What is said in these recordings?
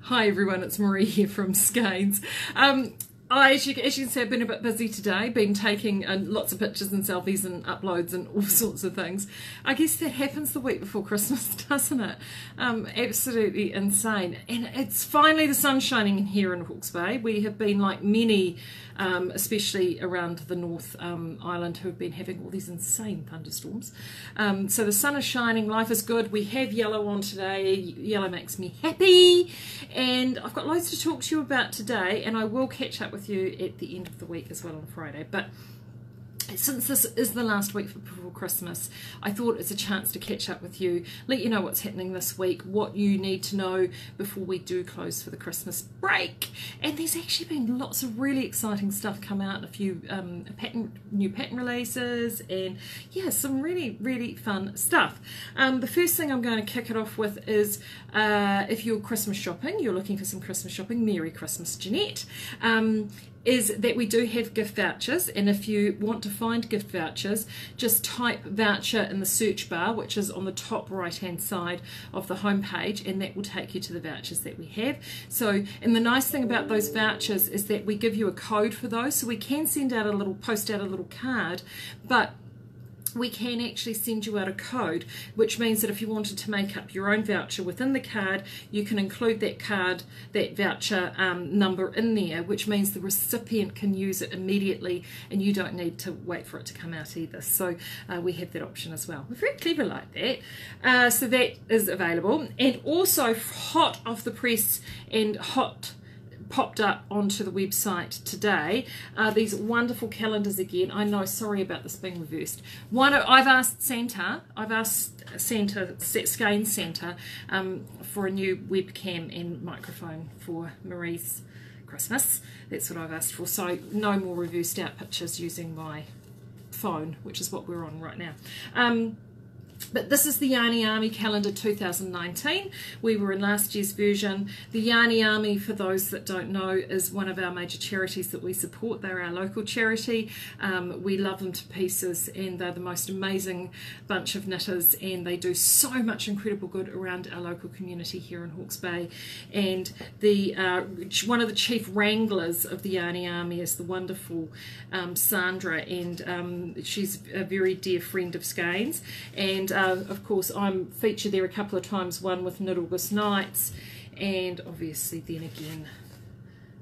Hi everyone, it's Marie here from Skeinz. As you can see, I've been a bit busy today, been taking lots of pictures and selfies and uploads and all sorts of things. I guess that happens the week before Christmas, doesn't it? Absolutely insane. And it's finally the sun shining here in Hawke's Bay. We have been like many, especially around the North Island, who have been having all these insane thunderstorms. So the sun is shining, life is good. We have yellow on today. Yellow makes me happy. And I've got loads to talk to you about today, and I will catch up with you at the end of the week as well on Friday. But since this is the last week before Christmas, I thought it's a chance to catch up with you, let you know what's happening this week, what you need to know before we do close for the Christmas break. And there's actually been lots of really exciting stuff come out, a few new pattern releases, and yeah, some really fun stuff. The first thing I'm going to kick it off with is if you're Christmas shopping, you're looking for some Christmas shopping, Merry Christmas, Jeanette. Is that we do have gift vouchers, and if you want to find gift vouchers, just type voucher in the search bar, which is on the top right hand side of the home page, and that will take you to the vouchers that we have. So, and the nice thing about those vouchers is that we give you a code for those, so we can send out post out a little card, but we can actually send you out a code, which means that if you wanted to make up your own voucher within the card, you can include that voucher number in there, which means the recipient can use it immediately and you don't need to wait for it to come out either. So we have that option as well. We're very clever like that. So that is available, and also hot off the press and popped up onto the website today these wonderful calendars again. I know, sorry about this being reversed. I've asked Skeinz Centre for a new webcam and microphone for Marie's Christmas. That's what I've asked for, so no more reversed out pictures using my phone, which is what we're on right now. But this is the Yarny Army calendar 2019. We were in last year's version. The Yarny Army, for those that don't know, is one of our major charities that we support. They're our local charity. We love them to pieces, and they're the most amazing bunch of knitters, and they do so much incredible good around our local community here in Hawke's Bay. And the one of the chief wranglers of the Yarny Army is the wonderful Sandra, and she's a very dear friend of Skeinz. And of course I'm featured there a couple of times, one with Knit August Nights, and obviously then again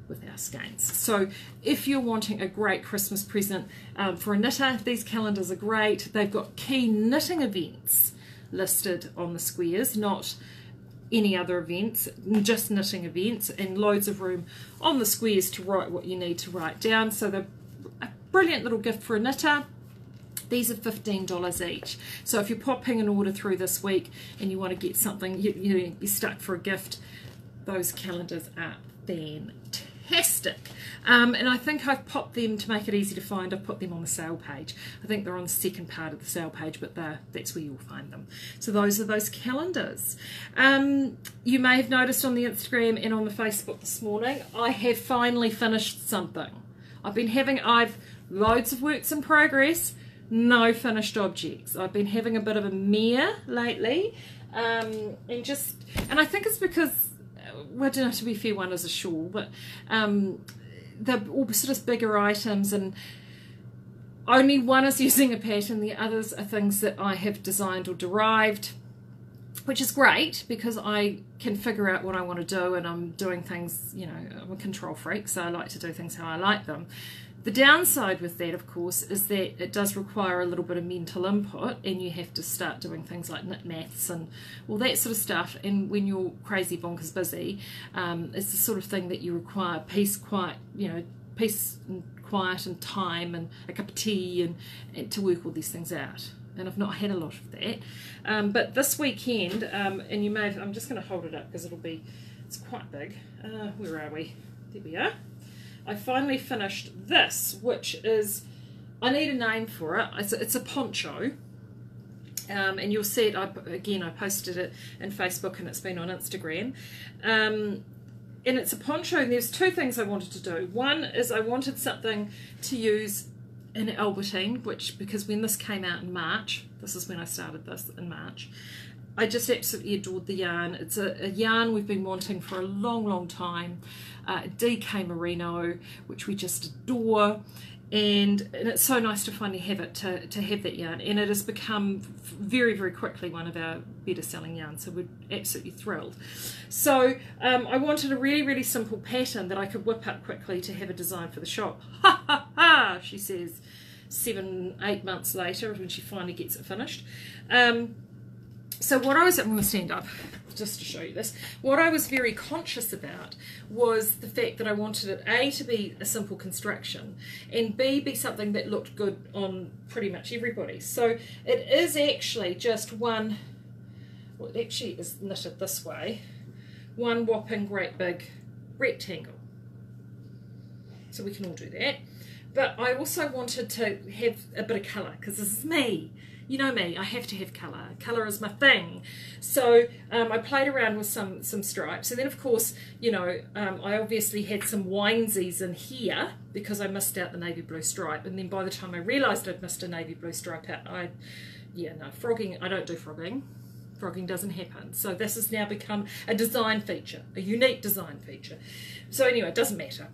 with our Skeinz. So if you're wanting a great Christmas present for a knitter, these calendars are great. They've got key knitting events listed on the squares, not any other events, just knitting events, and loads of room on the squares to write what you need to write down. So they're a brilliant little gift for a knitter. These are $15 each. So if you're popping an order through this week and you want to get something, you're stuck for a gift, those calendars are fantastic. And I think I've popped them to make it easy to find. I've put them on the sale page. I think they're on the second part of the sale page, but that's where you'll find them. So those are those calendars. You may have noticed on the Instagram and on the Facebook this morning, I have finally finished something. I've loads of works in progress, no finished objects. I've been having a bit of a mare lately, and I think it's because, well, to be fair, one is a shawl, but they're all sort of bigger items, and only one is using a pattern, the others are things that I have designed or derived, which is great because I can figure out what I want to do, and I'm doing things, I'm a control freak, so I like to do things how I like them. The downside with that, of course, is that it does require a little bit of mental input, and you have to start doing things like knit maths and all that sort of stuff. And when you're crazy bonkers busy, it's the sort of thing that you require peace, and quiet and time and a cup of tea and to work all these things out. And I've not had a lot of that. But this weekend, and you may have, I'm just going to hold it up because it's quite big. Where are we? There we are. I finally finished this, which is, I need a name for it. It's a poncho, and you'll see it. I posted it in Facebook, and it's been on Instagram. And it's a poncho, and there's two things I wanted to do. One is I wanted something to use in Albertine, which, because when this came out in March, this is when I started this in March, I just absolutely adored the yarn. It's a yarn we've been wanting for a long time, DK Merino, which we just adore, and it's so nice to finally have it, to have that yarn, and it has become very quickly one of our better selling yarns, so we're absolutely thrilled. So I wanted a really simple pattern that I could whip up quickly to have a design for the shop. Ha ha ha, she says 7-8 months later when she finally gets it finished. So what I'm going to stand up just to show you this. What I was very conscious about was the fact that I wanted it A, to be a simple construction, and B, be something that looked good on pretty much everybody. So it is actually just one, well, it actually is knitted this way, one whopping great big rectangle. So we can all do that. But I also wanted to have a bit of colour, because this is me. You know me, I have to have colour. Colour is my thing. So I played around with some stripes. And then, of course, you know, I obviously had some winesies in here because I missed out the navy blue stripe. And then by the time I realised I'd missed a navy blue stripe out, frogging, I don't do frogging. Frogging doesn't happen. So this has now become a design feature, a unique design feature. So anyway, it doesn't matter.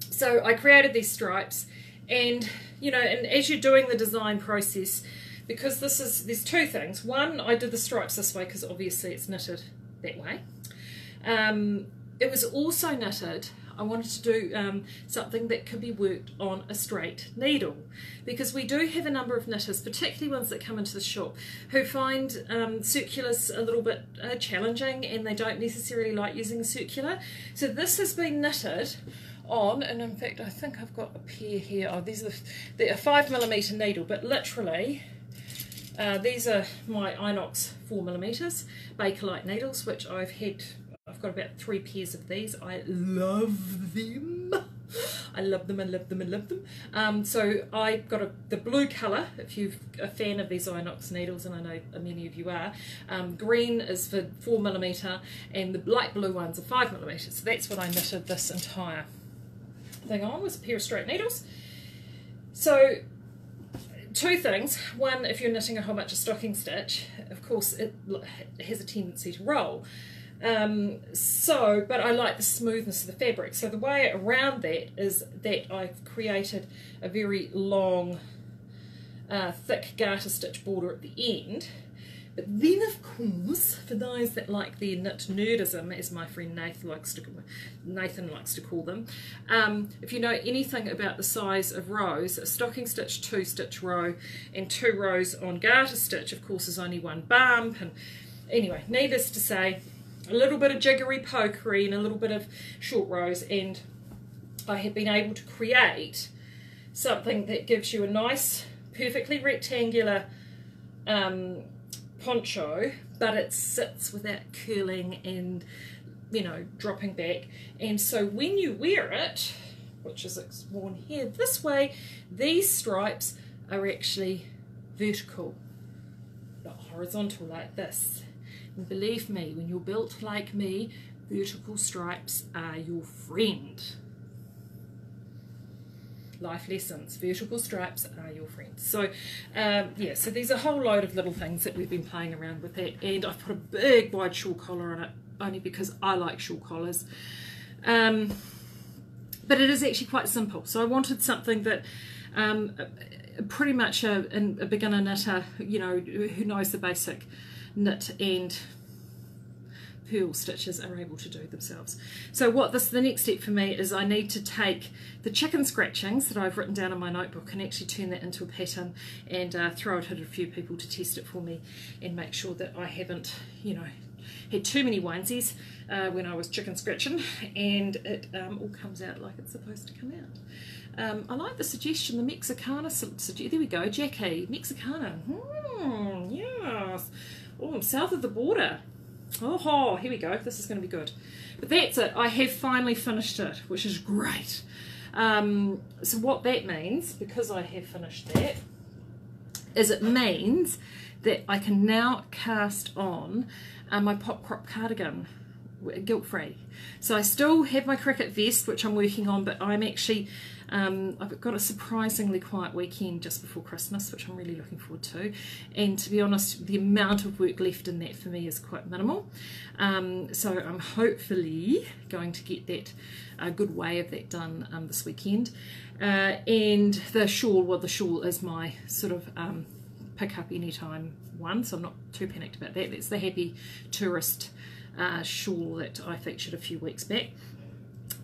So I created these stripes, and, you know, and as you're doing the design process, because there's two things. One, I did the stripes this way because obviously it's knitted that way. It was also knitted, I wanted to do something that could be worked on a straight needle, because we do have a number of knitters, particularly ones that come into the shop, who find circulars a little bit challenging, and they don't necessarily like using a circular. So this has been knitted on, and in fact I think I've got a pair here. Oh, these are they're a 5mm needle, but literally these are my Inox 4mm Bakelite needles, which I've got about 3 pairs of these. I love them. I love them and love them and love them. So I got the blue colour, if you're a fan of these Inox needles, and I know many of you are. Green is for 4mm, and the light blue ones are 5mm. So that's what I knitted this entire thing on, was a pair of straight needles. So two things. One, if you're knitting a whole bunch of stocking stitch, of course it has a tendency to roll. But I like the smoothness of the fabric. So the way around that is that I've created a very long, thick garter stitch border at the end. But then, of course, for those that like their knit nerdism, as my friend Nathan likes to call them, if you know anything about the size of rows, a stocking stitch 2-stitch row and 2 rows on garter stitch, of course, is only 1 bump. And anyway, needless to say, a little bit of jiggery pokery and a little bit of short rows, and I have been able to create something that gives you a nice, perfectly rectangular poncho, but it sits without curling and, you know, dropping back. And so when you wear it, which is worn here this way, these stripes are actually vertical, not horizontal like this. And believe me, when you're built like me, vertical stripes are your friend. Life lessons, vertical stripes are your friends. So yeah, so there's a whole load of little things that we've been playing around with that, and I've put a big wide shawl collar on it only because I like shawl collars. But it is actually quite simple. So I wanted something that pretty much a beginner knitter, you know, who knows the basic knit and purl stitches are able to do themselves. So the next step for me is I need to take the chicken scratchings that I've written down in my notebook and actually turn that into a pattern and throw it at a few people to test it for me and make sure that I haven't, you know, had too many onesies when I was chicken scratching, and it all comes out like it's supposed to come out. I like the suggestion, the Mexicana, there we go, Jackie, Mexicana, yes, oh, south of the border. Oh, here we go. This is going to be good. But that's it. I have finally finished it, which is great. So what that means, because I have finished that, is it means that I can now cast on my pop crop cardigan guilt-free. So I still have my cricket vest, which I'm working on, but I'm actually I've got a surprisingly quiet weekend just before Christmas, which I'm really looking forward to, and to be honest, the amount of work left in that for me is quite minimal, so I'm hopefully going to get that a good way of that done this weekend. And the shawl, well, the shawl is my sort of pick up anytime one, so I'm not too panicked about that. That's the Happy Tourist shawl that I featured a few weeks back.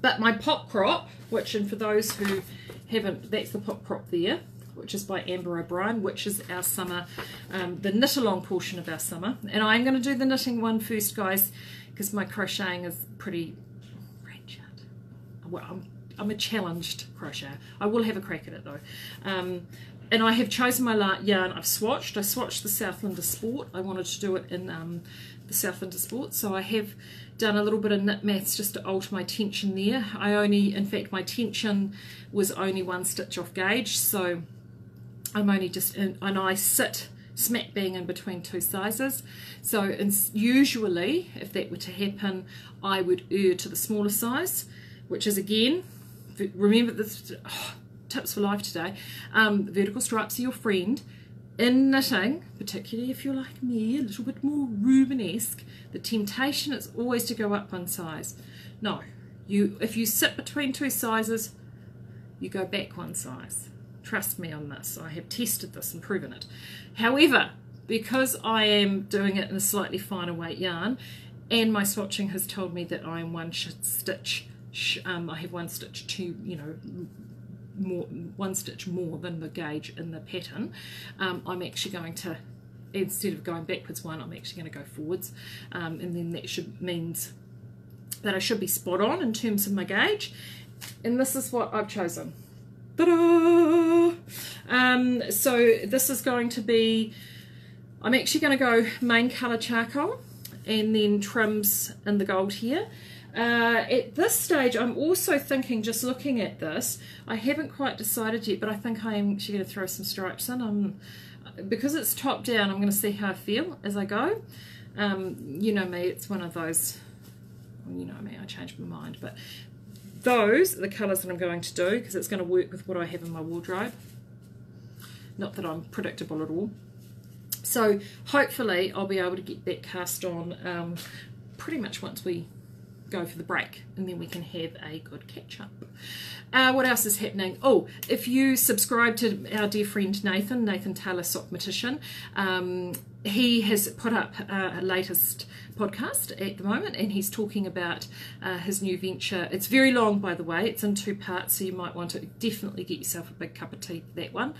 But my pop crop, which, and for those who haven't, that's the pop crop there, which is by Amber O'Brien, which is our summer, the knit along portion of our summer. And I'm going to do the knitting one first, guys, because my crocheting is pretty wretched. Well, I'm a challenged crocheter. I will have a crack at it though. And I have chosen my yarn. I swatched the Southlander Sport. I wanted to do it in the Southlander Sport, so I have done a little bit of knit maths just to alter my tension there. In fact, my tension was only 1 stitch off gauge, so I'm only just in, and I sit smack bang in between 2 sizes. So usually, if that were to happen, I would err to the smaller size, which is, again, remember this, tips for life today, vertical stripes are your friend. In knitting, particularly if you're like me, a little bit more Rubenesque, the temptation is always to go up 1 size. No, if you sit between 2 sizes, you go back 1 size. Trust me on this. I have tested this and proven it. However, because I am doing it in a slightly finer weight yarn, and my swatching has told me that I am 1 stitch, I have 1 stitch to, more, 1 stitch more than the gauge in the pattern, I'm actually going to, instead of going backwards 1, I'm actually going to go forwards, and then that means that I should be spot on in terms of my gauge. And this is what I've chosen. Ta-da! So this is going to be, I'm actually going to go main colour charcoal and then trims in the gold here. At this stage, I'm also thinking, just looking at this, I haven't quite decided yet, but I think I am actually going to throw some stripes in. Because it's top down, I'm going to see how I feel as I go. You know me, it's one of those, you know me, I change my mind, but those are the colours that I'm going to do, because it's going to work with what I have in my wardrobe. Not that I'm predictable at all. So hopefully I'll be able to get that cast on pretty much once we go for the break, and then we can have a good catch up. What else is happening? Oh, if you subscribe to our dear friend Nathan Tallis, Sockmatician, he has put up a latest podcast at the moment, and he's talking about his new venture. It's very long, by the way. It's in 2 parts, so you might want to definitely get yourself a big cup of tea for that one.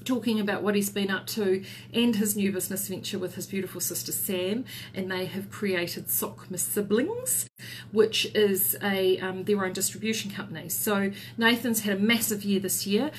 Talking about what he's been up to and his new business venture with his beautiful sister Sam, and they have created Sockma Siblings, which is a their own distribution company. So Nathan's had a massive year this year.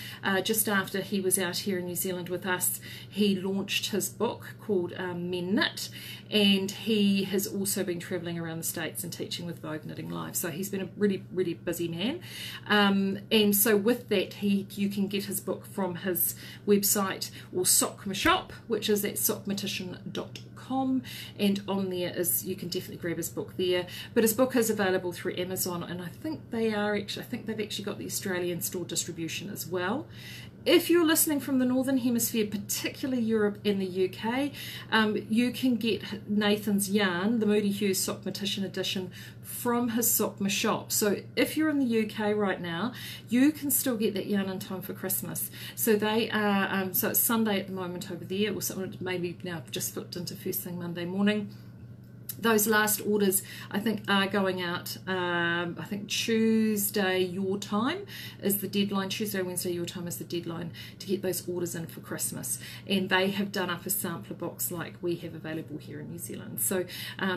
Just after he was out here in New Zealand with us, he launched his book called Men Knit, and he has also been travelling around the States and teaching with Vogue Knitting Live. So he's been a really, really busy man. And so with that, you can get his book from his website, or Sockma Shop, which is at sockmatician.com, and on there is, you can definitely grab his book there. But his book is available through Amazon, and I think they've actually got the Australian store distribution as well. If you're listening from the Northern Hemisphere, particularly Europe and the UK, you can get Nathan's yarn, the Moody Hughes Sockmatician edition, from his Sockma Shop. So if you're in the UK right now, you can still get that yarn in time for Christmas. So they are, so it's Sunday at the moment over there, or something, maybe now just flipped into first thing Monday morning. Those last orders, I think, are going out, I think Tuesday your time is the deadline, Tuesday, Wednesday your time is the deadline to get those orders in for Christmas. And they have done up a sampler box like we have available here in New Zealand. So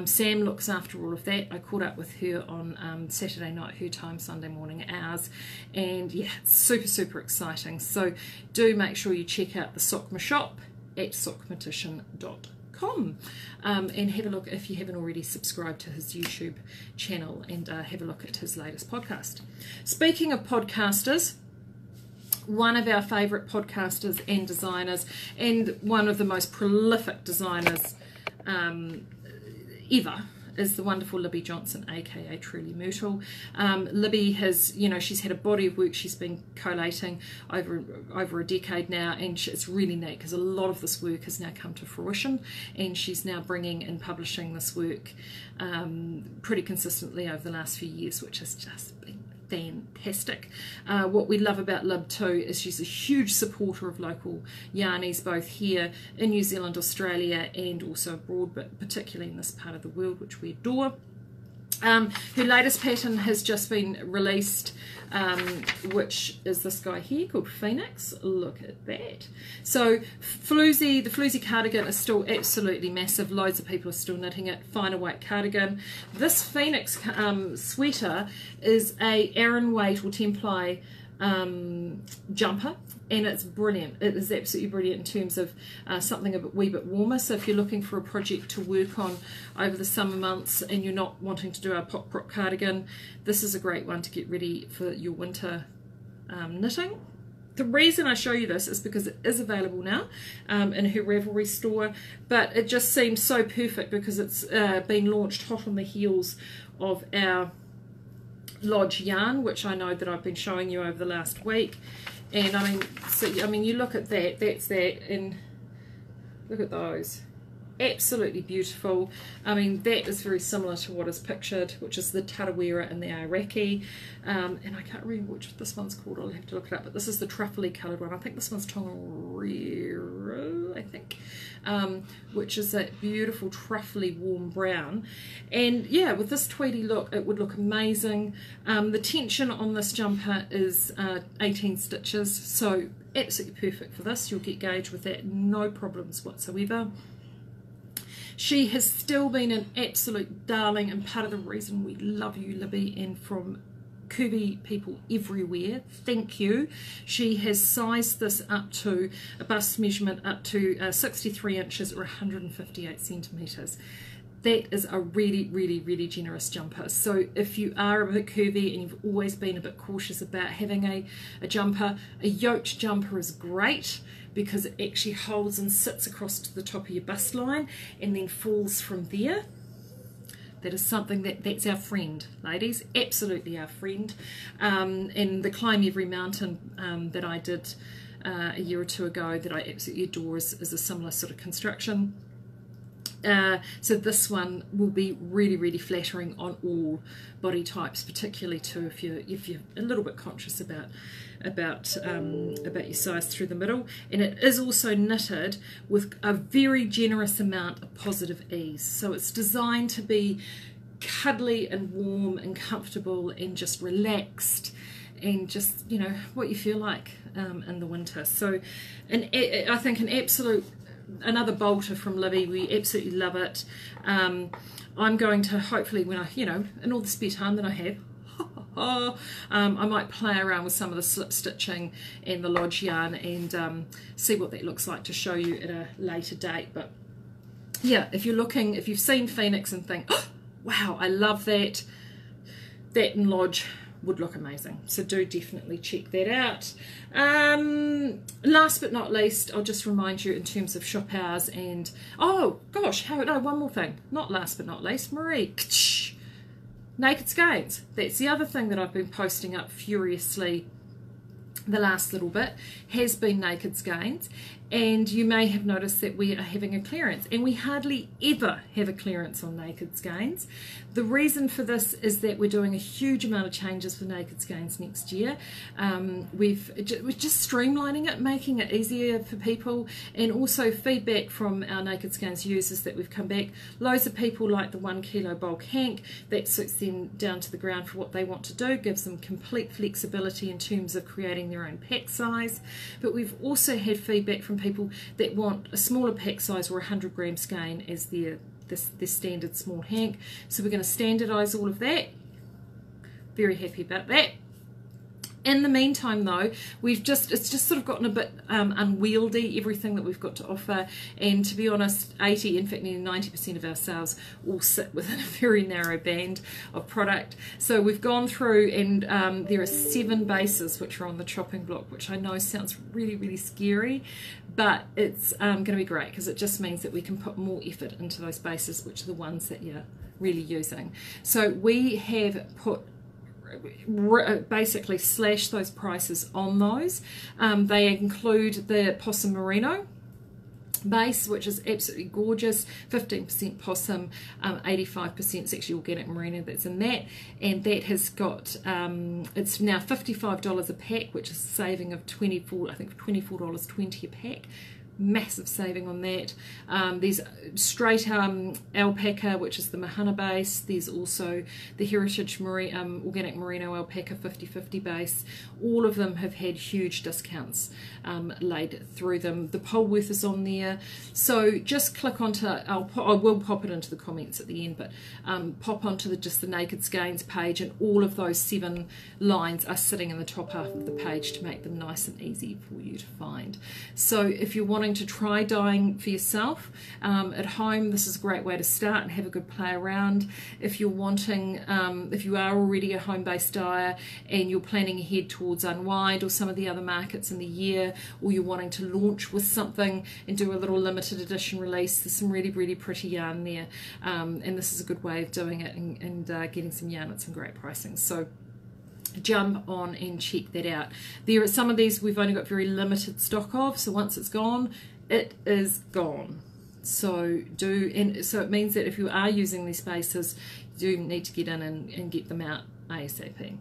Sam looks after all of that. I caught up with her on Saturday night, her time, Sunday morning, ours. And yeah, it's super, super exciting. So do make sure you check out the Sockma Shop at sockmatician.com. And have a look, if you haven't already, subscribed to his YouTube channel, and have a look at his latest podcast. Speaking of podcasters, one of our favourite podcasters and designers, and one of the most prolific designers ever, is the wonderful Libby Johnson, aka Truly Myrtle. Libby has, you know, she's had a body of work she's been collating over a decade now, and it's really neat because a lot of this work has now come to fruition, and she's now bringing and publishing this work pretty consistently over the last few years, which has just been fantastic. What we love about Lib too is she's a huge supporter of local yarnies, both here in New Zealand, Australia, and also abroad, but particularly in this part of the world, which we adore. Her latest pattern has just been released, which is this guy here called Phoenix. Look at that. So the floozy cardigan is still absolutely massive. Loads of people are still knitting it. Finer weight cardigan. This Phoenix sweater is a Aran weight or Templi jumper, and it's brilliant. It is absolutely brilliant in terms of something a wee bit warmer. So if you're looking for a project to work on over the summer months and you're not wanting to do a pop prop cardigan, this is a great one to get ready for your winter knitting. The reason I show you this is because it is available now in her Ravelry store, but it just seems so perfect because it's been launched hot on the heels of our Lodge yarn, which I know that I've been showing you over the last week. And I mean, so I mean, you look at that, that's that, and look at those, absolutely beautiful. I mean, that is very similar to what is pictured, which is the Tarawera and the Iraqi, and I can't remember which this one's called, I'll have to look it up, but this is the truffly coloured one. I think this one's Tongariro, I think, which is that beautiful truffly warm brown. And yeah, with this tweedy look, it would look amazing. The tension on this jumper is 18 stitches, so absolutely perfect for this. You'll get gauge with that, no problems whatsoever. She has still been an absolute darling, and part of the reason we love you, Libby, and from Kirby people everywhere, thank you. She has sized this up to a bust measurement up to 63 inches or 158 centimetres. That is a really, really, really generous jumper. So if you are a bit curvy and you've always been a bit cautious about having a jumper, a yoked jumper is great because it actually holds and sits across to the top of your bust line and then falls from there. That is something that's our friend, ladies, absolutely our friend. And the Climb Every Mountain that I did a year or two ago that I absolutely adore is a similar sort of construction. So this one will be really, really flattering on all body types, particularly too if you're a little bit conscious about your size through the middle. And it is also knitted with a very generous amount of positive ease. So it's designed to be cuddly and warm and comfortable and just relaxed and just, you know, what you feel like in the winter. So I think another bolter from Libby. We absolutely love it. I'm going to hopefully, when I, you know, in all the spare time that I have, I might play around with some of the slip stitching and the Lodge yarn and see what that looks like to show you at a later date. But yeah, if you've seen Phoenix and think, oh, wow, I love that, that in Lodge would look amazing. So do definitely check that out. Last but not least, I'll just remind you in terms of shop hours and, oh gosh, one more thing. Not last but not least, Marie. Naked Skeinz. That's the other thing that I've been posting up furiously the last little bit, has been Naked Skeinz. And you may have noticed that we are having a clearance, and we hardly ever have a clearance on Naked Skeinz. The reason for this is that we're doing a huge amount of changes for Naked Skeinz next year. We're just streamlining it, making it easier for people, and also feedback from our Naked Skeinz users that we've come back. Loads of people like the 1 kilo bulk hank. That suits them down to the ground for what they want to do, gives them complete flexibility in terms of creating their own pack size. But we've also had feedback from people that want a smaller pack size or 100 gram skein as their standard small hank. So we're going to standardise all of that. Very happy about that. In the meantime, though, it's just sort of gotten a bit unwieldy, everything that we've got to offer. And to be honest, 80, in fact, nearly 90% of our sales all sit within a very narrow band of product. So we've gone through, and there are 7 bases which are on the chopping block, which I know sounds really, really scary, but it's going to be great because it just means that we can put more effort into those bases, which are the ones that you're really using. So we have basically slashed those prices on those. They include the Possum Merino base, which is absolutely gorgeous, 15% possum, 85% actually organic merino that's in that, and that has got it's now $55 a pack, which is a saving of $24.20 a pack. Massive saving on that. There's straight alpaca, which is the Mahana base. There's also the Heritage Organic Merino Alpaca 50/50 base. All of them have had huge discounts laid through them. The Polworth is on there. So just click onto, I will pop it into the comments at the end, but pop onto just the Naked Skeinz page, and all of those 7 lines are sitting in the top half of the page to make them nice and easy for you to find. So if you're wanting to try dyeing for yourself at home, this is a great way to start and have a good play around. If you're wanting, if you are already a home-based dyer and you're planning ahead towards Unwind or some of the other markets in the year, or you're wanting to launch with something and do a little limited edition release, there's some really, really pretty yarn there, and this is a good way of doing it and getting some yarn at some great pricing. So jump on and check that out. There are some of these we've only got very limited stock of, so once it's gone, it is gone. So so it means that if you are using these spaces, you do need to get in and get them out ASAP.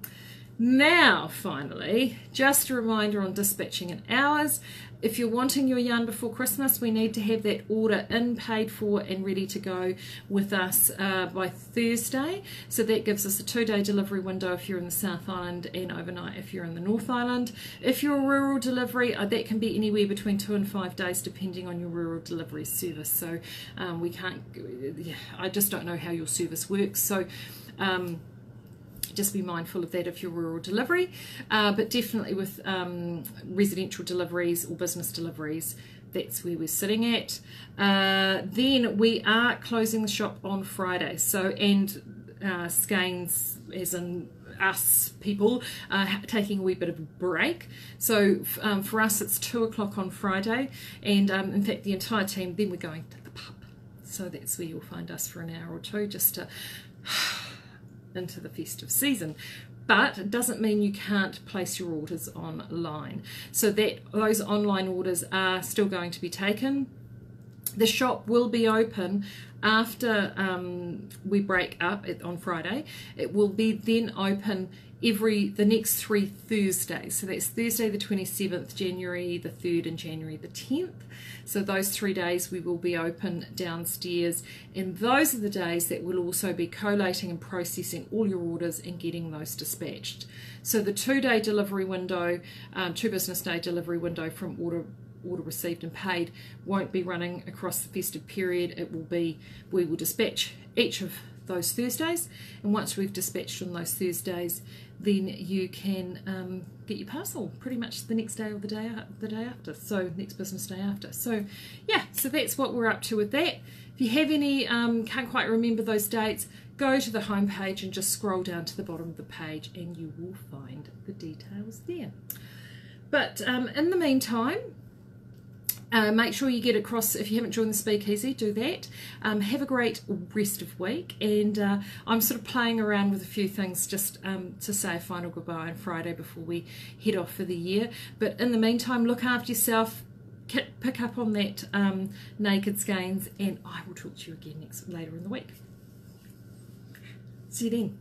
Now, finally, just a reminder on dispatching in hours. If you're wanting your yarn before Christmas, we need to have that order in, paid for, and ready to go with us by Thursday. So that gives us a 2-day delivery window if you're in the South Island, and overnight if you're in the North Island. If you're a rural delivery, that can be anywhere between 2 and 5 days depending on your rural delivery service. So we can't, I just don't know how your service works. So just be mindful of that if you're rural delivery, but definitely with residential deliveries or business deliveries, that's where we're sitting at. Then we are closing the shop on Friday, so, and Skeinz, as in us people, taking a wee bit of a break. So for us it's 2 o'clock on Friday, and in fact the entire team, then we're going to the pub, so that's where you'll find us for an hour or two just to into the festive season. But it doesn't mean you can't place your orders online, so that those online orders are still going to be taken. The shop will be open after we break up on Friday. It will be then open the next 3 Thursdays. So that's Thursday the 27th, January the 3rd, and January the 10th. So those 3 days we will be open downstairs, and those are the days that we'll also be collating and processing all your orders and getting those dispatched. So the 2-day delivery window, 2 business day delivery window from order received and paid won't be running across the festive period. It will be, we will dispatch each of those Thursdays, and once we've dispatched on those Thursdays, then you can get your parcel pretty much the next day or the day after, so next business day after. So yeah, so that's what we're up to with that. If you have any, can't quite remember those dates, go to the home page and just scroll down to the bottom of the page and you will find the details there. But in the meantime, make sure you get across. If you haven't joined the Speakeasy, do that. Have a great rest of week, and I'm sort of playing around with a few things just to say a final goodbye on Friday before we head off for the year. But in the meantime, look after yourself, pick up on that Naked Skeinz, and I will talk to you again later in the week. See you then.